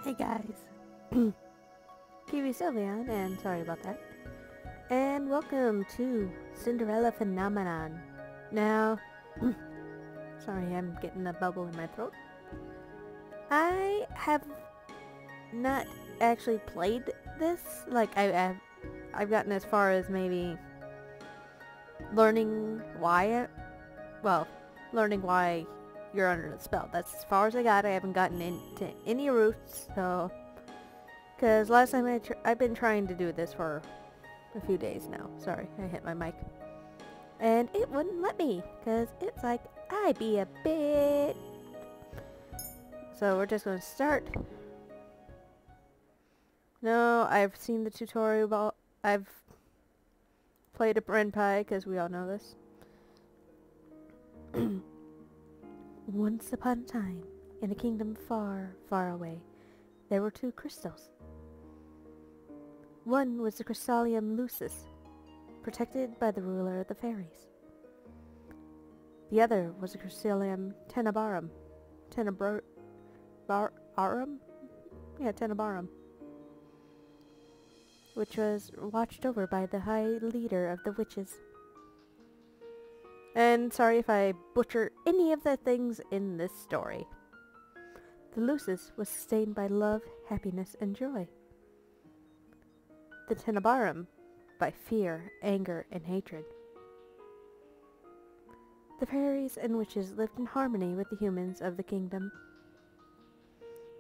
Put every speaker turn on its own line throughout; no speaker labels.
Hey guys, KiwiSylveon, and sorry about that. And welcome to Cinderella Phenomenon. Now, sorry, I'm getting a bubble in my throat. I have not actually played this. Like I've gotten as far as maybe learning why. Learning why you're under the spell. That's as far as I got. I haven't gotten into any roots, so. Because last time I've been trying to do this for a few days now. Sorry, I hit my mic. And it wouldn't let me, because it's like, I be a bit. So we're just going to start. No, I've seen the tutorial about, I've played a Bren Pie, because we all know this. Once upon a time, in a kingdom far, far away, there were two crystals. One was the Crystallium Lucis, protected by the ruler of the fairies. The other was the Crystallium Tenebrarum. Tenebrarum? Yeah, Tenebrarum. Which was watched over by the high leader of the witches. And sorry if I butcher any of the things in this story. The Lucis was sustained by love, happiness, and joy. The Tenebrarum by fear, anger, and hatred. The fairies and witches lived in harmony with the humans of the kingdom.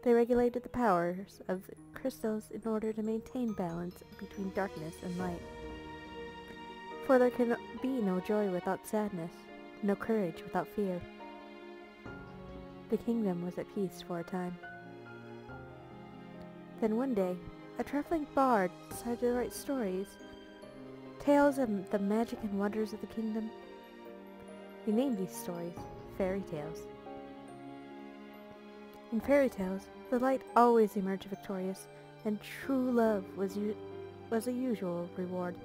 They regulated the powers of the crystals in order to maintain balance between darkness and light. For there can be no joy without sadness, no courage without fear. The kingdom was at peace for a time. Then one day, a traveling bard decided to write stories, tales of the magic and wonders of the kingdom. He named these stories fairy tales. In fairy tales, the light always emerged victorious, and true love was a usual reward.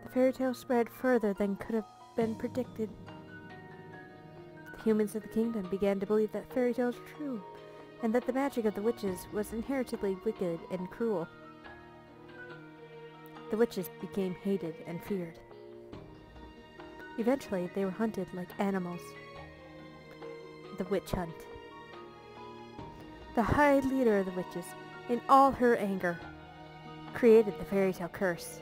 The fairy tale spread further than could have been predicted. The humans of the kingdom began to believe that fairy tales were true, and that the magic of the witches was inherently wicked and cruel. The witches became hated and feared. Eventually, they were hunted like animals. The witch hunt. The high leader of the witches, in all her anger, created the Fairytale Curse.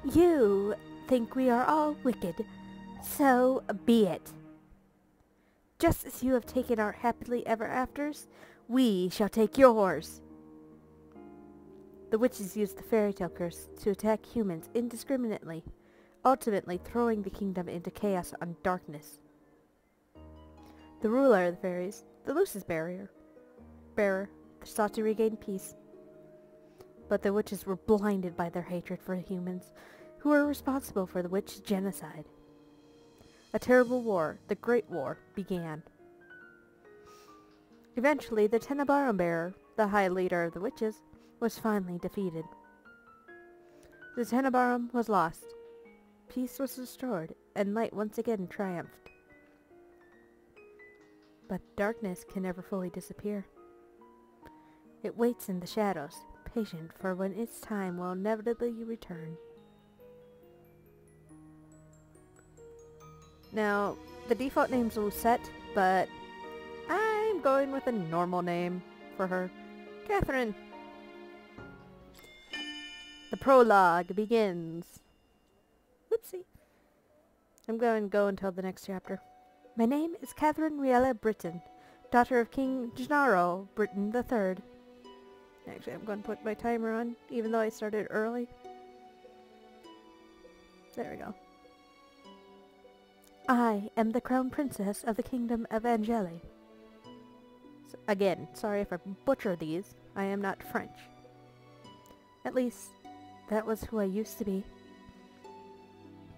You think we are all wicked, so be it. Just as you have taken our happily ever afters, we shall take yours. The witches used the Fairytale Curse to attack humans indiscriminately, ultimately throwing the kingdom into chaos and darkness. The ruler of the fairies, the Lucis bearer, sought to regain peace. But the witches were blinded by their hatred for the humans, who were responsible for the witch genocide. A terrible war, the Great War, began. Eventually, the Tenebrarum bearer, the high leader of the witches, was finally defeated. The Tenebrarum was lost. Peace was restored, and light once again triumphed. But darkness can never fully disappear. It waits in the shadows, patient for when its time will inevitably return. Now, the default name's Lucette, but I'm going with a normal name for her. Catherine. The prologue begins. Whoopsie. I'm going to go until the next chapter. My name is Catherine Riella Britton, daughter of King Gennaro Britton III. Actually, I'm going to put my timer on, even though I started early. There we go. I am the crown princess of the kingdom of Angielle. So, again, sorry if I butcher these. I am not French. At least, that was who I used to be.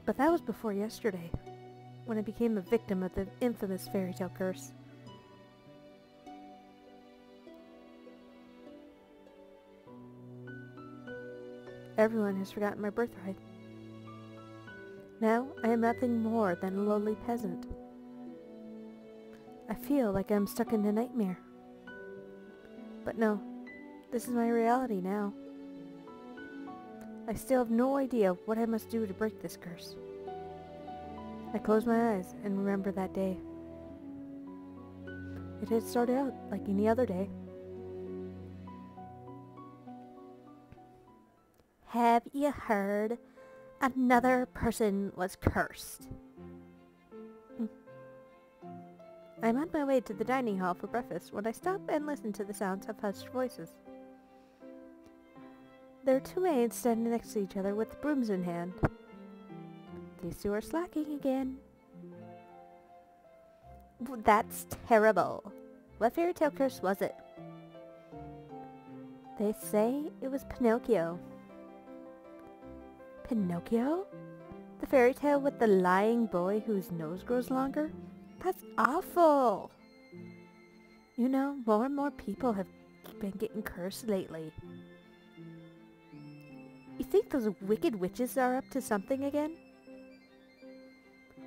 But that was before yesterday, when I became a victim of the infamous Fairytale Curse. Everyone has forgotten my birthright. Now I am nothing more than a lowly peasant. I feel like I'm stuck in a nightmare. But no, this is my reality now. I still have no idea what I must do to break this curse. I close my eyes and remember that day. It had started out like any other day. Have you heard? Another person was cursed. I'm on my way to the dining hall for breakfast when I stop and listen to the sounds of hushed voices. There are two maids standing next to each other with brooms in hand. These two are slacking again. That's terrible. What fairytale curse was it? They say it was Pinocchio. Pinocchio? The fairy tale with the lying boy whose nose grows longer? That's awful! You know, more and more people have been getting cursed lately. You think those wicked witches are up to something again?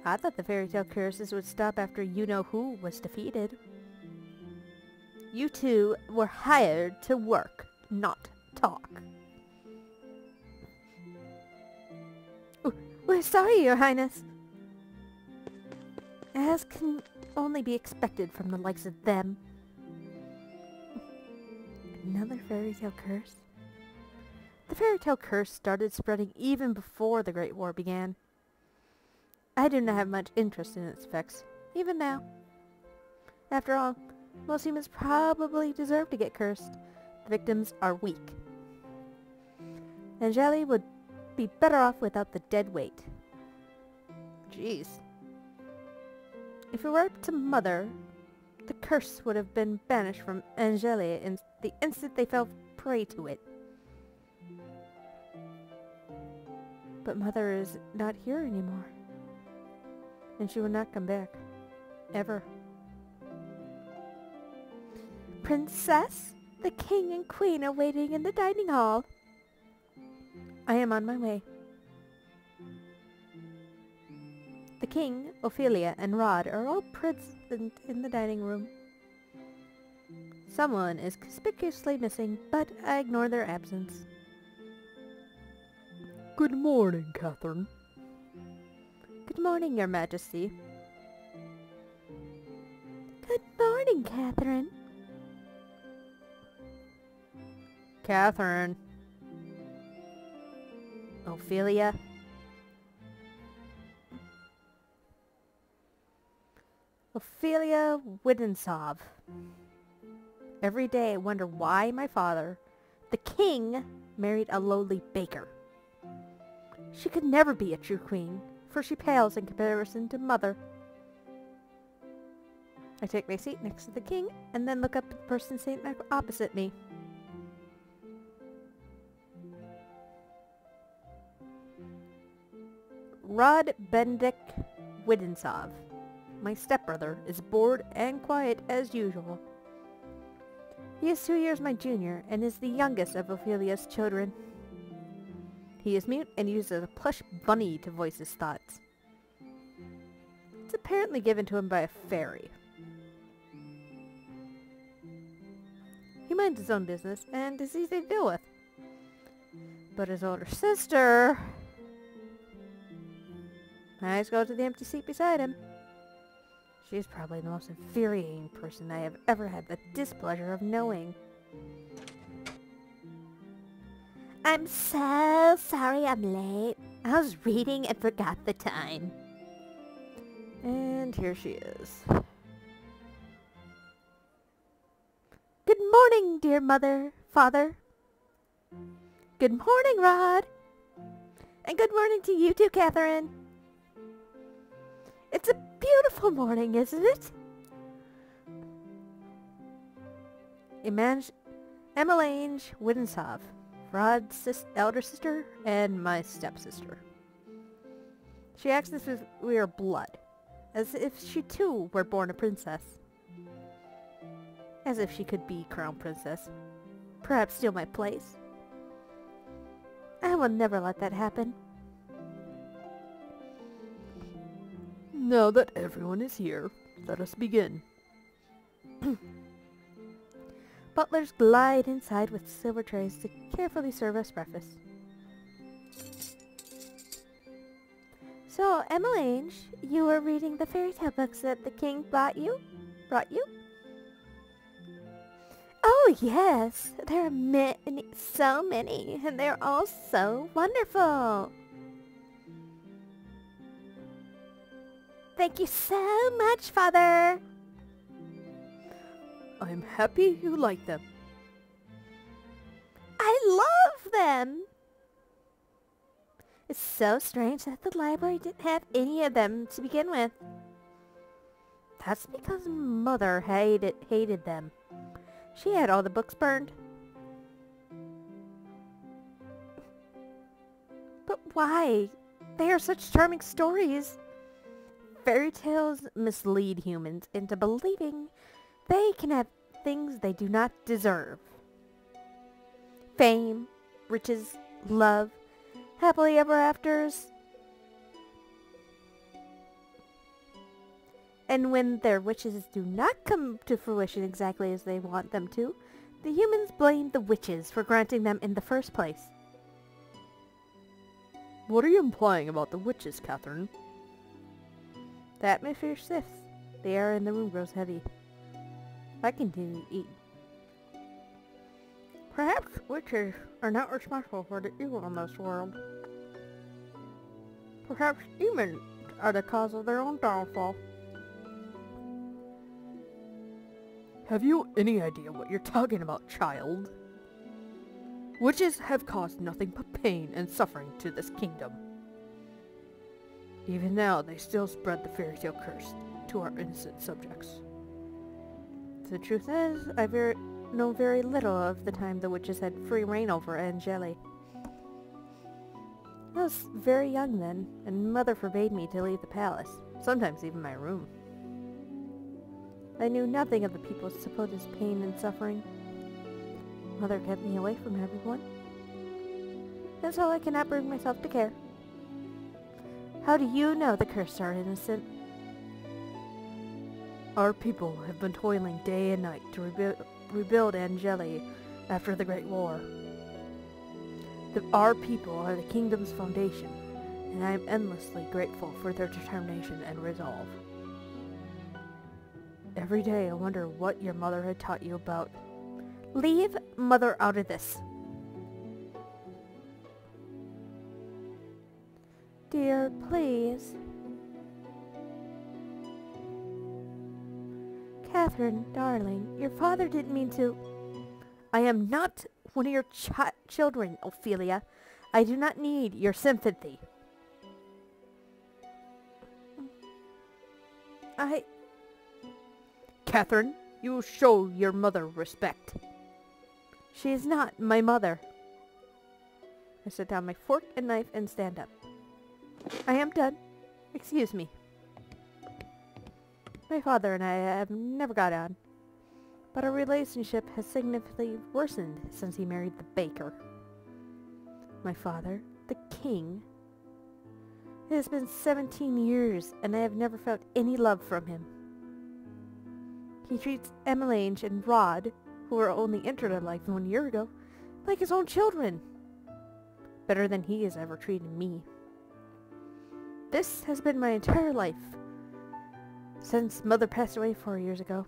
I thought the fairytale curses would stop after you-know-who was defeated. You two were hired to work, not talk. We're sorry, Your Highness. As can only be expected from the likes of them. Another fairytale curse? The fairytale curse started spreading even before the Great War began. I do not have much interest in its effects, even now. After all, most humans probably deserve to get cursed. The victims are weak. Angielle would be better off without the dead weight. Jeez. If it were up to Mother, the curse would have been banished from Angielle in the instant they fell prey to it. But Mother is not here anymore. And she will not come back. Ever. Princess, the King and Queen are waiting in the dining hall. I am on my way. The King, Ophelia, and Rod are all present in the dining room. Someone is conspicuously missing, but I ignore their absence. Good morning, Catherine. Good morning, Your Majesty. Good morning, Catherine. Catherine. Ophelia. Ophelia Widensov. Every day I wonder why my father, the king, married a lowly baker. She could never be a true queen, for she pales in comparison to Mother. I take my seat next to the king, and then look up at the person sitting opposite me. Rod Benedict Widensov. My stepbrother is bored and quiet as usual. He is 2 years my junior and is the youngest of Ophelia's children. He is mute and uses a plush bunny to voice his thoughts. It's apparently given to him by a fairy. He minds his own business and is easy to deal with. But his older sister... My eyes go to the empty seat beside him. She's probably the most infuriating person I have ever had the displeasure of knowing. I'm so sorry I'm late. I was reading and forgot the time. And here she is. Good morning, dear mother, father. Good morning, Rod. And good morning to you too, Catherine. It's a beautiful morning, isn't it? Emmeline Widensov, Rod's elder sister, and my stepsister. She acts as if we are blood, as if she too were born a princess. As if she could be crown princess. Perhaps steal my place. I will never let that happen. Now that everyone is here, let us begin. Butlers glide inside with silver trays to carefully serve us breakfast. So, Emmeline, you were reading the fairy tale books that the king brought you? Oh, yes. There are many, so many, and they're all so wonderful. Thank you so much, Father.
I'm happy you like them.
I love them. It's so strange that the library didn't have any of them to begin with. That's because Mother hated them. She had all the books burned. But why? They are such charming stories. Fairy tales mislead humans into believing they can have things they do not deserve. Fame, riches, love, happily ever afters. And when their wishes do not come to fruition exactly as they want them to, the humans blame the witches for granting them in the first place.
What are you implying about the witches, Catherine?
The atmosphere shifts. The air in the room grows heavy. I continue to eat. Perhaps witches are not responsible for the evil in this world. Perhaps demons are the cause of their own downfall.
Have you any idea what you're talking about, child? Witches have caused nothing but pain and suffering to this kingdom. Even now, they still spread the fairytale curse to our innocent subjects.
The truth is, I know very little of the time the witches had free reign over Angielle. I was very young then, and Mother forbade me to leave the palace, sometimes even my room. I knew nothing of the people's supposed pain and suffering. Mother kept me away from everyone, and so I cannot bring myself to care. How do you know the cursed are innocent?
Our people have been toiling day and night to rebuild Angielle after the Great War. Our people are the kingdom's foundation, and I am endlessly grateful for their determination and resolve. Every day I wonder what your mother had taught you about.
Leave Mother out of this. Dear, please. Catherine, darling, your father didn't mean to...
I am not one of your children, Ophelia. I do not need your sympathy. Catherine, you show your mother respect.
She is not my mother. I set down my fork and knife and stand up. I am done. Excuse me. My father and I have never got on, but our relationship has significantly worsened since he married the baker. My father, the king. It has been 17 years, and I have never felt any love from him. He treats Emmeline and Rod, who were only entered our life 1 year ago, like his own children. Better than he has ever treated me. This has been my entire life, since Mother passed away 4 years ago.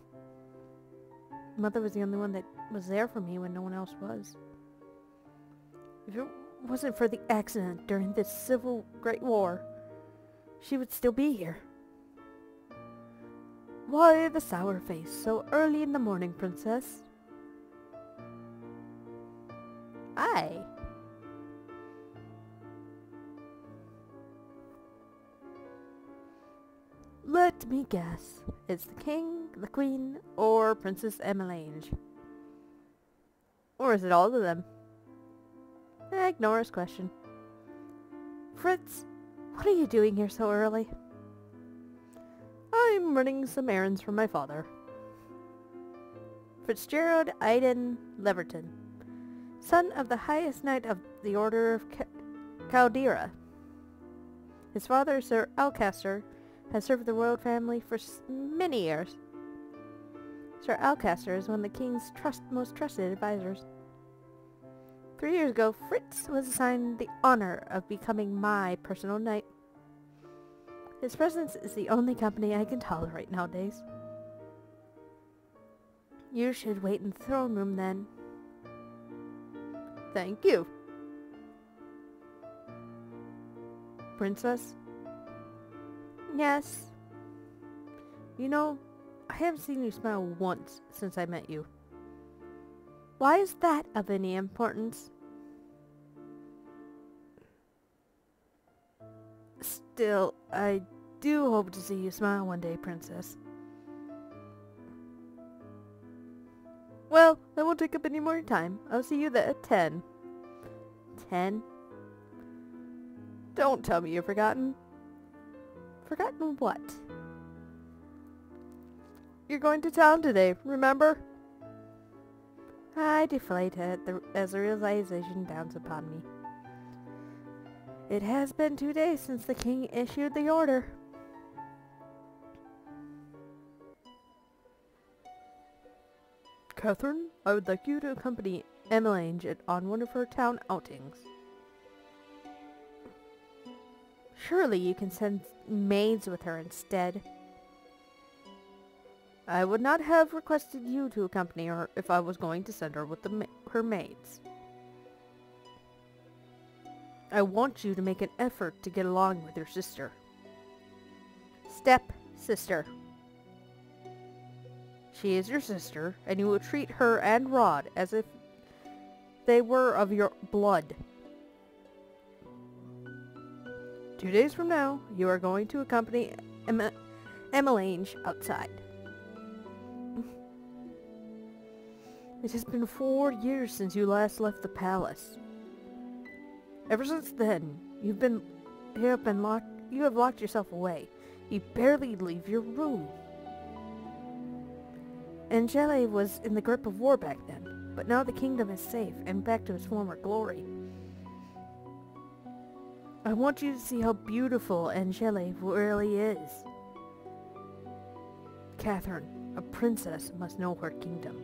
Mother was the only one that was there for me when no one else was. If it wasn't for the accident during this civil Great War, she would still be here. Why the sour face so early in the morning, Princess? Let me guess. It's the king, the queen, or Princess Emmeline. Or is it all of them? Ignore his question. Fritz, what are you doing here so early? I'm running some errands for my father. Fitzgerald Iden Leverton, son of the highest knight of the Order of Caldera. His father, Sir Alcaster, has served the royal family for many years. Sir Alcaster is one of the king's most trusted advisors. 3 years ago, Fritz was assigned the honor of becoming my personal knight. His presence is the only company I can tolerate nowadays. You should wait in the throne room then.
Thank you. Princess?
Yes. You know, I haven't seen you smile once since I met you. Why is that of any importance? Still, I do hope to see you smile one day, Princess. Well, I won't take up any more time. I'll see you at 10. 10? Don't tell me you've forgotten. Forgotten what? You're going to town today, remember? I deflate as the realization dawns upon me. It has been 2 days since the king issued the order.
Catherine, I would like you to accompany Emmeline on one of her town outings.
Surely you can send maids with her instead.
I would not have requested you to accompany her if I was going to send her with her maids. I want you to make an effort to get along with your sister.
Step-sister.
She is your sister, and you will treat her and Rod as if they were of your blood. 2 days from now, you are going to accompany
Emmeline outside.
It has been 4 years since you last left the palace. Ever since then, you have locked yourself away. You barely leave your room.
Angielle was in the grip of war back then, but now the kingdom is safe and back to its former glory.
I want you to see how beautiful Angielle really is. Catherine, a princess must know her kingdom.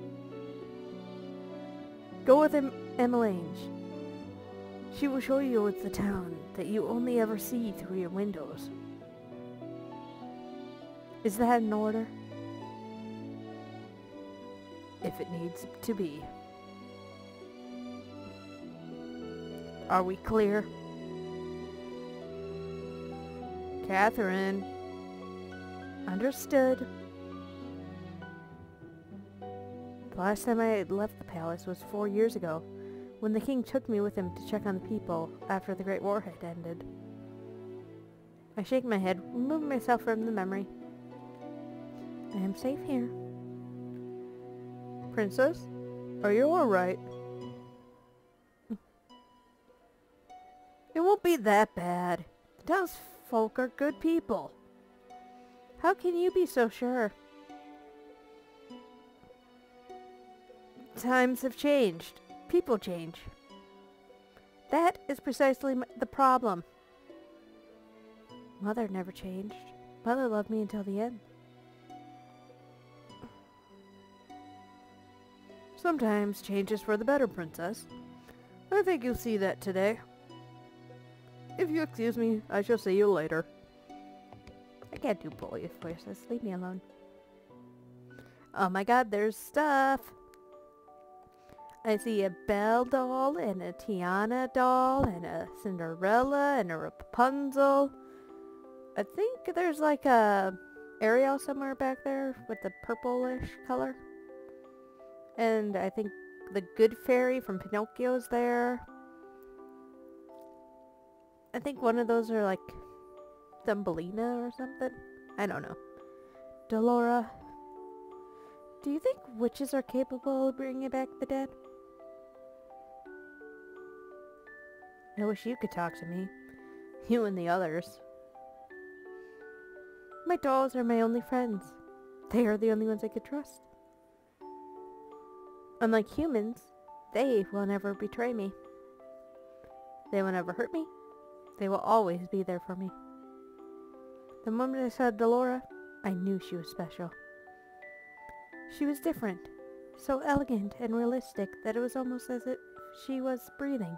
Go with Emmeline. She will show you the town that you only ever see through your windows.
Is that in order?
If it needs to be. Are we clear? Catherine.
Understood. The last time I had left the palace was 4 years ago, when the king took me with him to check on the people after the Great War had ended. I shake my head, removing myself from the memory. I am safe here.
Princess, are you alright?
It won't be that bad. The townsfolk are good people. How can you be so sure? Times have changed. People change. That is precisely the problem. Mother never changed. Mother loved me until the end.
Sometimes change is for the better, Princess. I think you'll see that today. If you excuse me, I shall see you later.
I can't do boy voices. Leave me alone. Oh my god, there's stuff. I see a Belle doll, and a Tiana doll, and a Cinderella, and a Rapunzel. I think there's like a Ariel somewhere back there with the purplish color. And I think the good fairy from Pinocchio's there. I think one of those are like Thumbelina or something. I don't know. Delora, do you think witches are capable of bringing back the dead? I wish you could talk to me. You and the others. My dolls are my only friends. They are the only ones I could trust. Unlike humans, they will never betray me. They will never hurt me. They will always be there for me. The moment I saw Delora, I knew she was special. She was different, so elegant and realistic that it was almost as if she was breathing.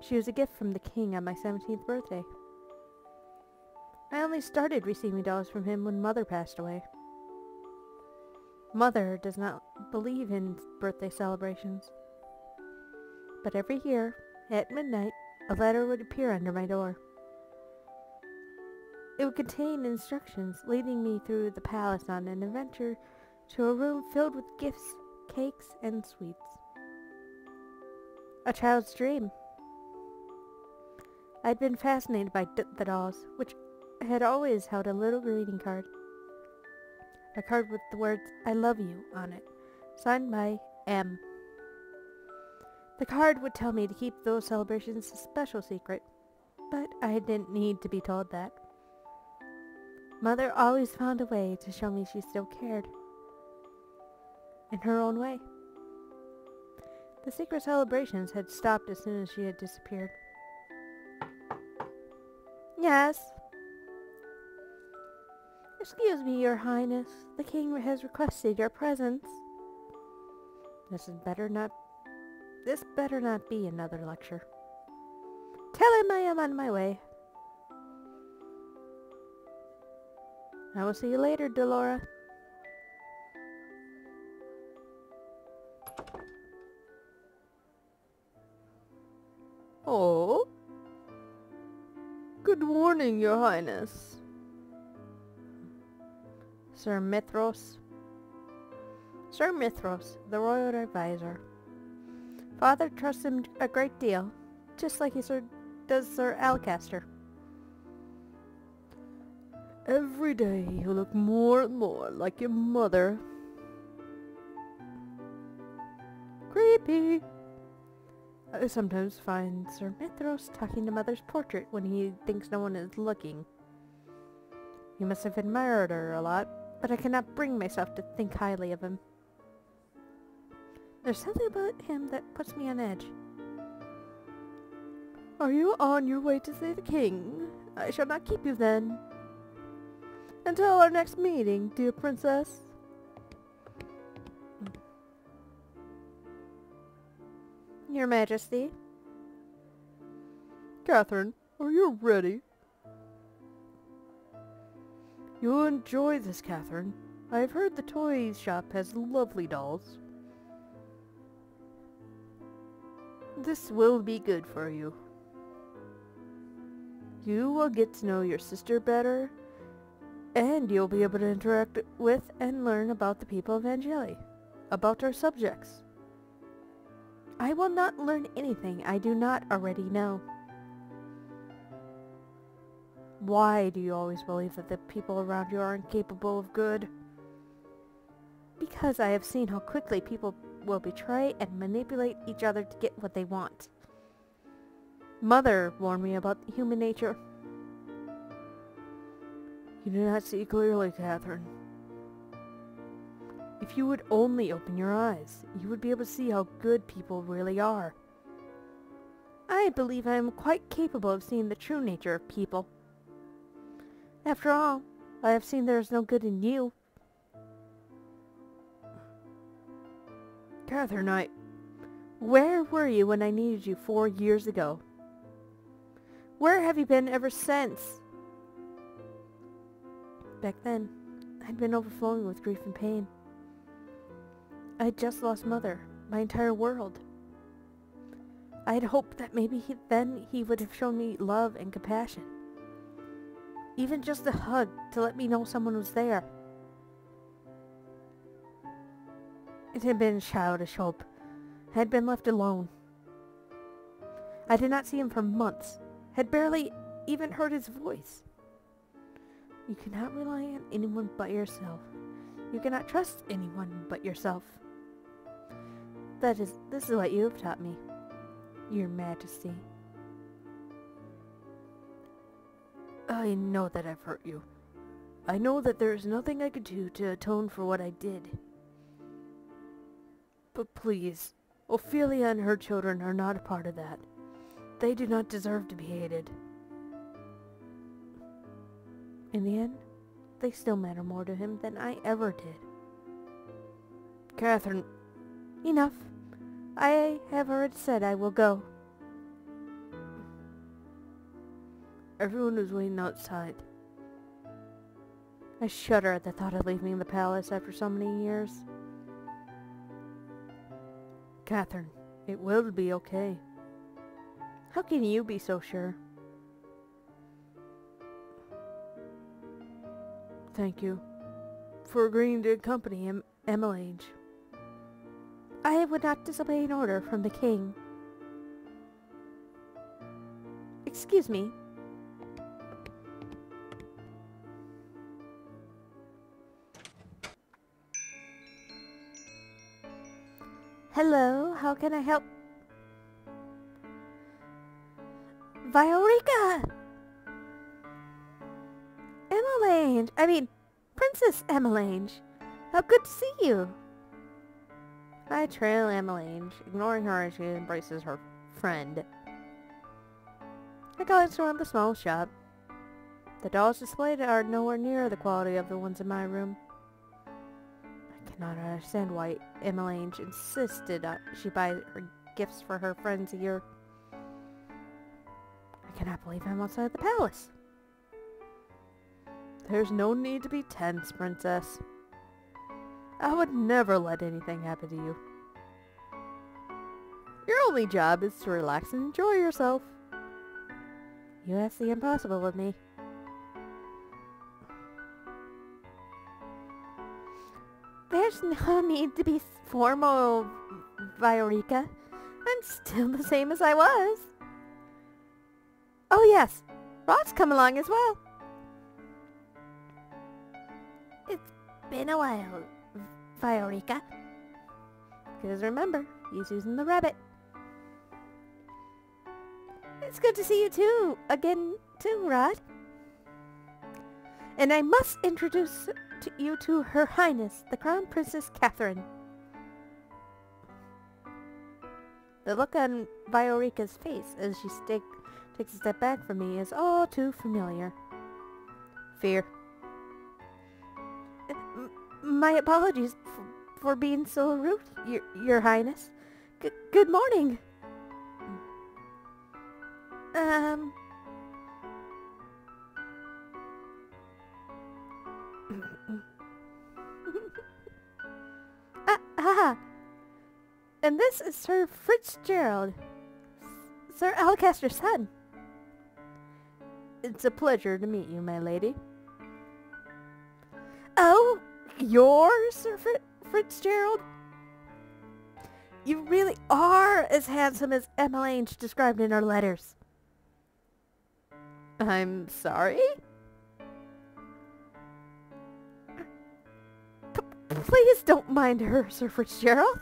She was a gift from the king on my 17th birthday. I only started receiving dolls from him when Mother passed away. Mother does not believe in birthday celebrations. But every year, at midnight, a letter would appear under my door. It would contain instructions leading me through the palace on an adventure to a room filled with gifts, cakes, and sweets. A child's dream. I'd been fascinated by the dolls, which had always held a little greeting card. A card with the words, "I love you," on it, signed by M. The card would tell me to keep those celebrations a special secret, but I didn't need to be told that. Mother always found a way to show me she still cared. In her own way. The secret celebrations had stopped as soon as she had disappeared. Yes? Excuse me, Your Highness. The king has requested your presence. This better not be another lecture. Tell him I am on my way. I will see you later, Delora.
Oh? Good morning, Your Highness.
Sir Mithros. Sir Mithros, the royal advisor. Father trusts him a great deal, just like he does Sir Alcaster.
Every day you look more and more like your mother.
Creepy. I sometimes find Sir Mithros talking to Mother's portrait when he thinks no one is looking. He must have admired her a lot, but I cannot bring myself to think highly of him. There's something about him that puts me on edge.
Are you on your way to see the king? I shall not keep you then. Until our next meeting, dear princess.
Your Majesty.
Catherine, are you ready? You'll enjoy this, Catherine. I've heard the toy shop has lovely dolls. This will be good for you. You will get to know your sister better, and you'll be able to interact with and learn about the people of Angielle, about our subjects.
I will not learn anything I do not already know.
Why do you always believe that the people around you are incapable of good?
Because I have seen how quickly people will betray and manipulate each other to get what they want. Mother warned me about human nature.
You do not see clearly, Catherine. If you would only open your eyes, you would be able to see how good people really are.
I believe I am quite capable of seeing the true nature of people. After all, I have seen there is no good in you.
Catherine, where were you when I needed you 4 years ago?
Where have you been ever since? Back then, I'd been overflowing with grief and pain. I had just lost Mother, my entire world. I had hoped that maybe he would have shown me love and compassion. Even just a hug to let me know someone was there. It had been childish hope. I had been left alone. I did not see him for months, had barely even heard his voice. You cannot rely on anyone but yourself. You cannot trust anyone but yourself. This is what you have taught me, Your Majesty.
I know that I've hurt you. I know that there is nothing I could do to atone for what I did. But please, Ophelia and her children are not a part of that. They do not deserve to be hated.
In the end, they still matter more to him than I ever did.
Catherine,
Enough. I have already said I will go.
everyone is waiting outside. I shudder at the thought of leaving the palace after so many years. Catherine, it will be okay. How can you be so sure? Thank you for agreeing to accompany Emmeline.
I would not disobey an order from the king. Excuse me. Hello, how can I help? Viorica! Princess Emmeline. How good to see you.
I trail Emmeline, ignoring her as she embraces her friend. I glance around the small shop. The dolls displayed are nowhere near the quality of the ones in my room. I cannot understand why Emmeline insisted she buy her gifts for her friends a year. I cannot believe I'm outside the palace. There's no need to be tense, Princess. I would never let anything happen to you. Your only job is to relax and enjoy yourself. You ask the impossible of me.
There's no need to be formal, Viorica. I'm still the same as I was. Oh yes, Rod's come along as well. It's been a while, Viorica.
Because remember, he's using the rabbit.
It's good to see you too, again too, Rod. And I must introduce you to Her Highness, the Crown Princess Catherine.
The look on Viorica's face as she takes a step back from me is all too familiar. Fear.
My apologies for being so rude, Your Highness. Good morning. And this is Sir Fitzgerald, Sir Alcaster's son.
It's a pleasure to meet you, my lady.
Oh, you're Sir Fitzgerald? You really are as handsome as Emmeline described in her letters.
I'm sorry?
Please don't mind her, Sir Fitzgerald.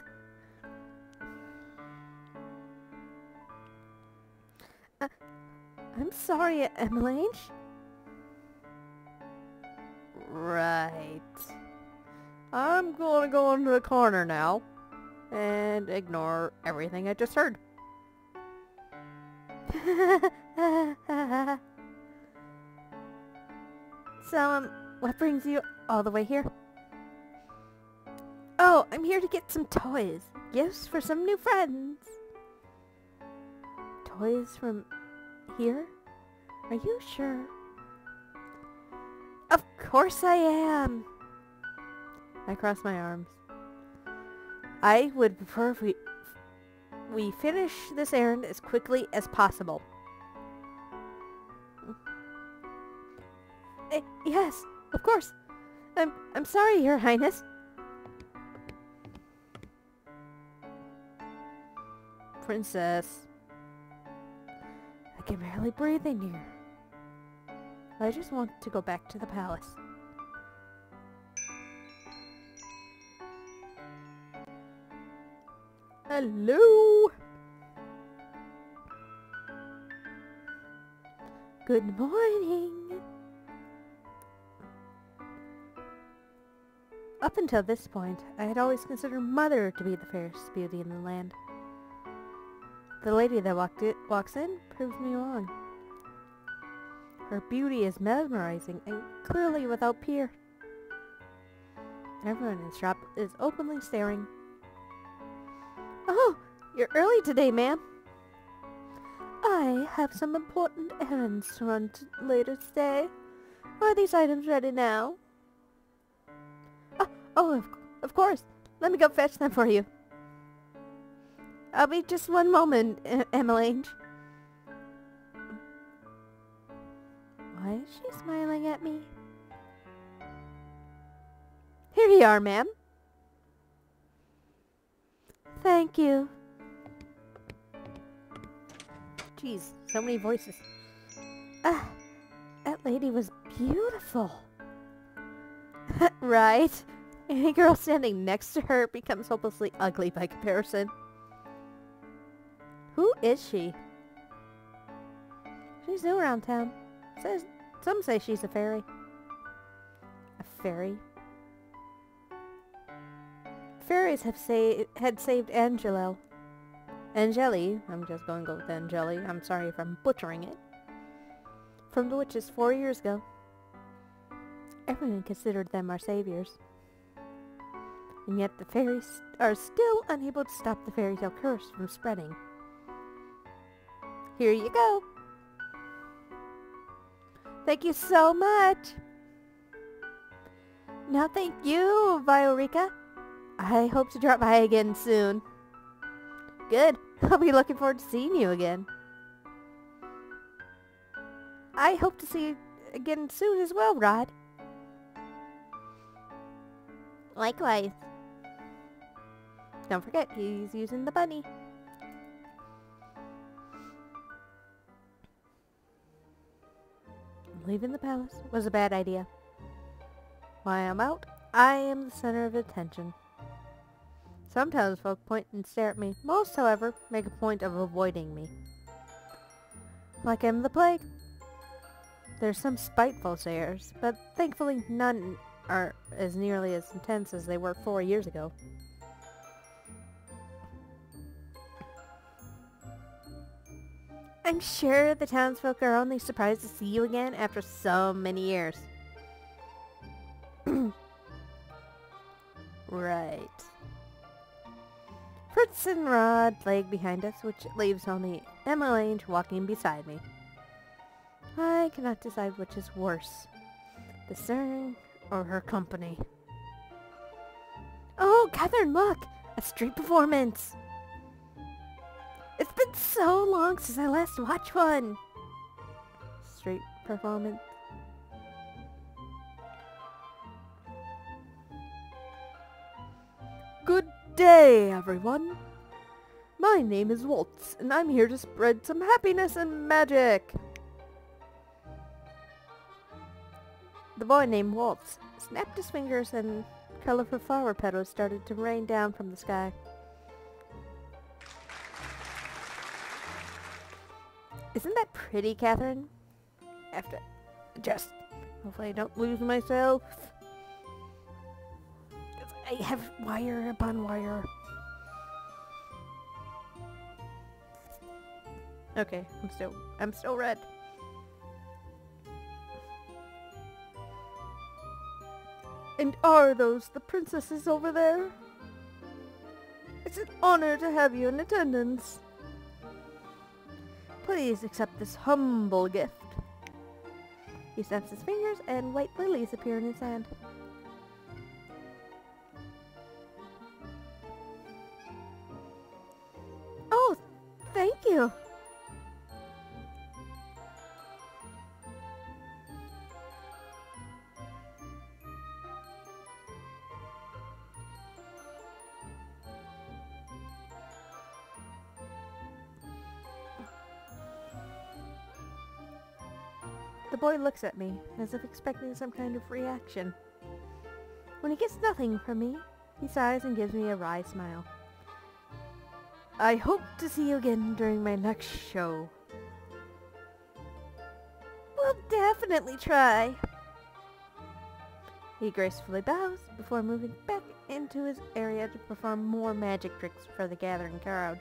I'm sorry, Emmeline.
Right. I'm gonna go into the corner now and ignore everything I just heard.
So, what brings you all the way here? Oh, I'm here to get some toys. Gifts for some new friends.
Toys from here? Are you sure?
Of course I am.
I cross my arms. I would prefer if we finish this errand as quickly as possible.
Yes, of course. I'm sorry, Your Highness.
Princess. I can barely breathe in here. I just want to go back to the palace. Hello?
Good morning.
Up until this point, I had always considered Mother to be the fairest beauty in the land. The lady that walks in proves me wrong. Her beauty is mesmerizing and clearly without peer. Everyone in the shop is openly staring. Oh, you're early today, ma'am. I have some important errands to run later today. Are these items ready now? Of course. Let me go fetch them for you. I'll be just one moment, Emmeline. Why is she smiling at me? Here you are, ma'am. Thank you. Jeez, so many voices. That lady was beautiful. Right? Any girl standing next to her becomes hopelessly ugly by comparison. Who is she? She's new around town. Some say she's a fairy. A fairy? Fairies had saved Angielle. Angielle, I'm just going to go with Angielle. I'm sorry if I'm butchering it. From the witches 4 years ago. Everyone considered them our saviors. And yet the fairies are still unable to stop the Fairytale Curse from spreading. Here you go. Thank you so much. No, thank you, Viorica. I hope to drop by again soon. Good. I'll be looking forward to seeing you again. I hope to see you again soon as well, Rod. Likewise. Don't forget, he's using the bunny. Leaving the palace was a bad idea. While I'm out, I am the center of attention. Some townsfolk point and stare at me. Most, however, make a point of avoiding me. Like I'm the plague. There's some spiteful stares, but thankfully none are as nearly as intense as they were 4 years ago. I'm sure the townsfolk are only surprised to see you again after so many years. Right. Fritz and Rod lag behind us, which leaves only Emmeline walking beside me. I cannot decide which is worse, the staring or her company. Oh, Catherine, look! A street performance! It's been so long since I last watched one! Street performance. Good day, everyone! My name is Waltz, and I'm here to spread some happiness and magic! The boy named Waltz snapped his fingers and colorful flower petals started to rain down from the sky. Isn't that pretty, Catherine? Hopefully I don't lose myself. 'Cause I have wire upon wire. Okay, I'm still red. And are those the princesses over there? It's an honor to have you in attendance. Please accept this humble gift. He snaps his fingers and white lilies appear in his hand. Oh, thank you. The boy looks at me, as if expecting some kind of reaction. When he gets nothing from me, he sighs and gives me a wry smile. I hope to see you again during my next show. We'll definitely try. He gracefully bows before moving back into his area to perform more magic tricks for the gathering crowd.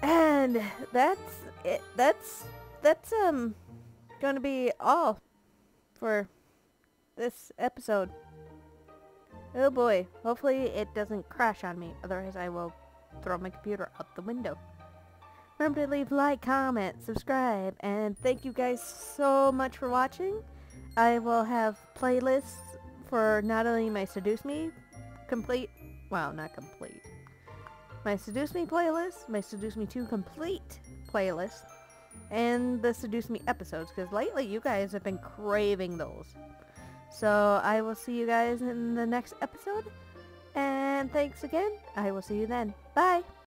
And that's it. That's going to be all for this episode.
Oh boy, hopefully it doesn't crash on me, otherwise I will throw my computer out the window. Remember to leave a like, comment, subscribe, and thank you guys so much for watching. I will have playlists for not only my Seduce Me complete, well, not complete, my Seduce Me playlist, my Seduce Me 2 complete playlist, and the Seduce Me episodes, because lately you guys have been craving those. So I will see you guys in the next episode, and thanks again. I will see you then. Bye!